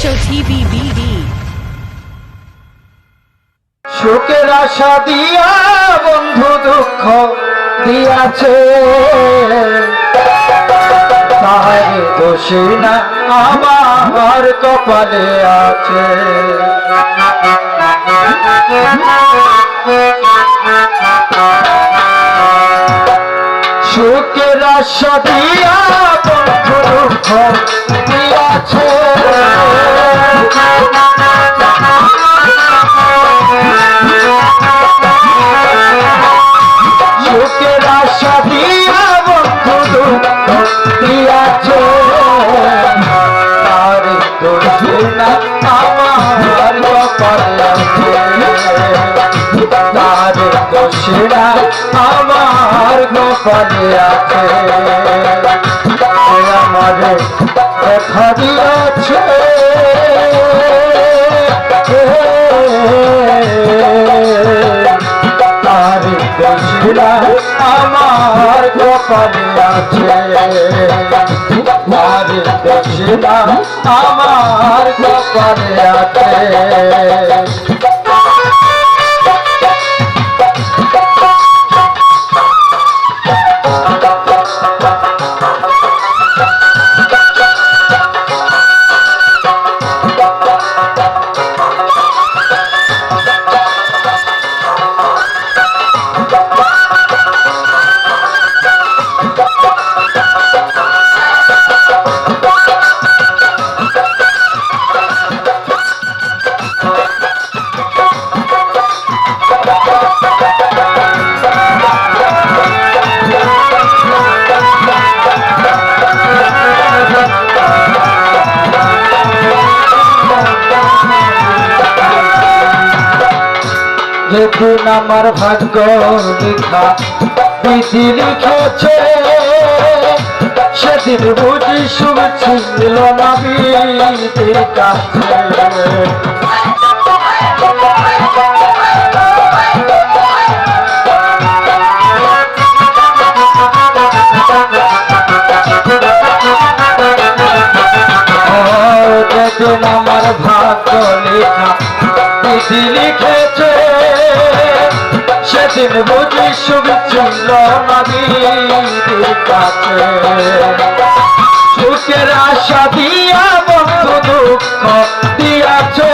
Show TV BD. সুখের আশা দিয়া বন্ধু দুঃখ দিয়াছে, তাহার দোষী না আমার কপালে আছে। সুখের আশা দিয়া বন্ধু দুঃখ দিয়াছে, সুখের আশা দিয়া বন্ধু দুঃখ দিয়াছে, তার দোষী না আমার কপালে আছে, তার দোষী না আমার কপালে আছে। আমারে দেখা দিয়েছে তার দোষী না আমার কপালে আছে, তার দোষী না আমার কপালে আছে। যেদিন আমার ভাগ্য লেখা বিধি লিখেছে, সেদিন বুঝি সুখ ছিল না বিধির কাছে। যেদিন আমার ভাগ্য লেখা বিধি লিখেছে, সেদিন বুঝি সুখ ছিল না বিধির কাছে। সুখের আশা দিয়া বন্ধু দুঃখ দিয়াছে,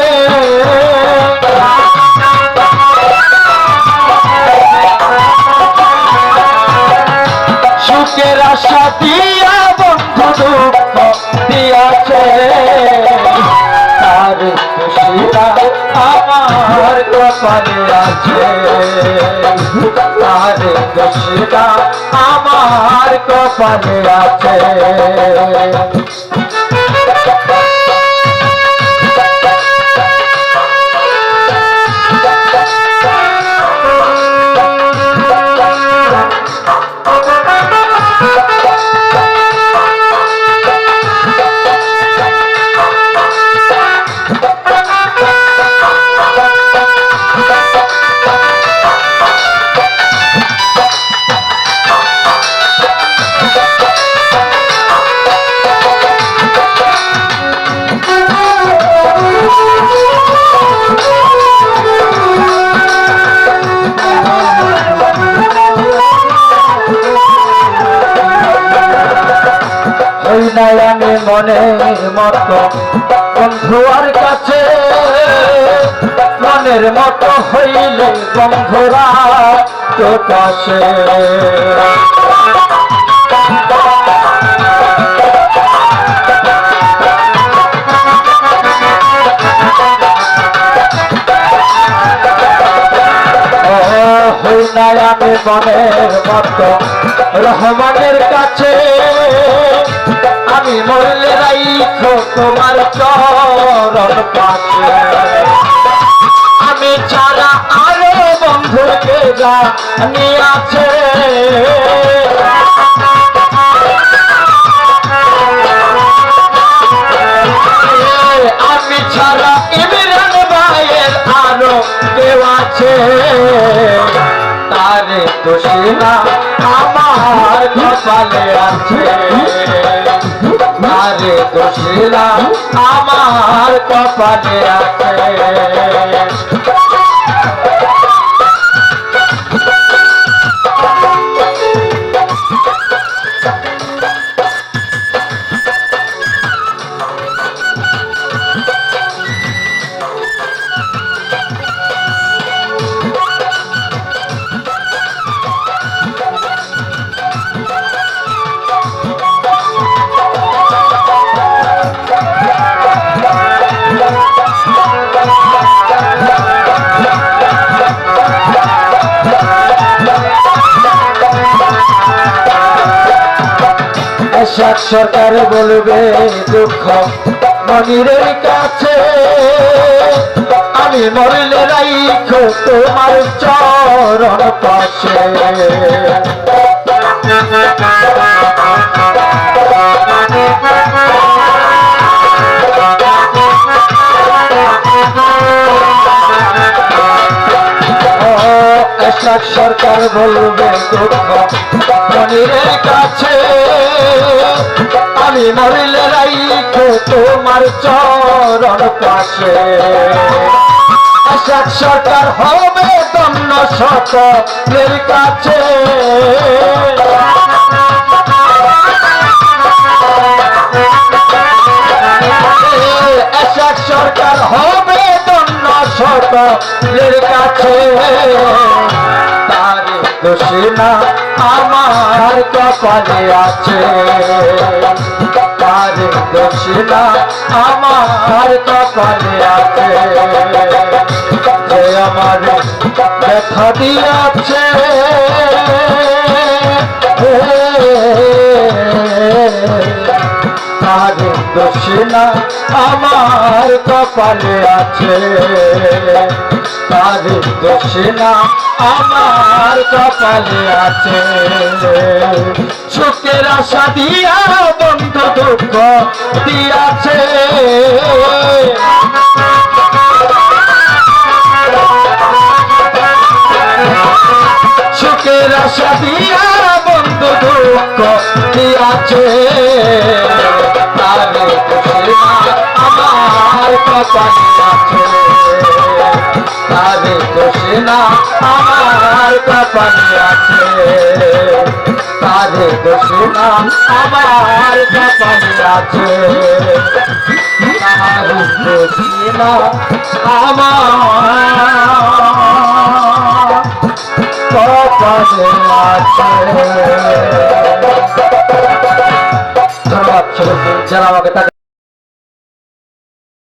সুখের আশা দিয়া বন্ধু দুঃখ দিয়াছে, তার দোষী না আমার কপালে আছে, তার দোষী না আমার কপালে আছে। আমি মনের মতো বন্ধুয়ার কাছে, মনের মতো হইলে বন্ধুরা তো কাছে। হই নাই আমি মনের মতো রহমানের কাছে, আমি মরলে রাইখো তোমার চরণ পাশে। আমি ছাড়া আরো বন্ধুকে জানি আছে, আমি ছাড়া ইমরান ভাইয়ের আরো কেউ আছে, তার দোষী না আমার কপালে আছে, তার দোষী না আমার কপালে আছে। এরশাদ সরকার বলবে দুঃখ মনিরের কাছে, আমি মরলে রাইখো তোমার চরণ পাশে। এরশাদ সরকার বলবে দুঃখ মনিরের কাছে, আমি মরলে রাইখো তোমার চরণ পাশে। এরশাদ সরকার হবে ধন্য সকলের কাছে, এরশাদ সরকার হবে ধন্য সকলের কাছে। তারে দোষী না আমার কপালে আছে, তারে দোষী না আমার কপালে আছে। যে আমার ব্যথা দিয়াছে তারে দোষী না আমার কপালে আছে, তারে দোষী না আমার কপালে আছে। সুখের আশা দিয়া বন্ধু দুঃখ দিয়াছে, সুখের আশা দিয়া বন্ধু দুঃখ দিয়াছে। তারে দোষী না আমার কপালে আছে, তারে দোষী না আমার কপালে আছে, তারে দোষী না আমার কপালে আছে, তারে দোষী না আমার কপালে আছে। ধন্যবাদ সবাইকে যারা আমাকে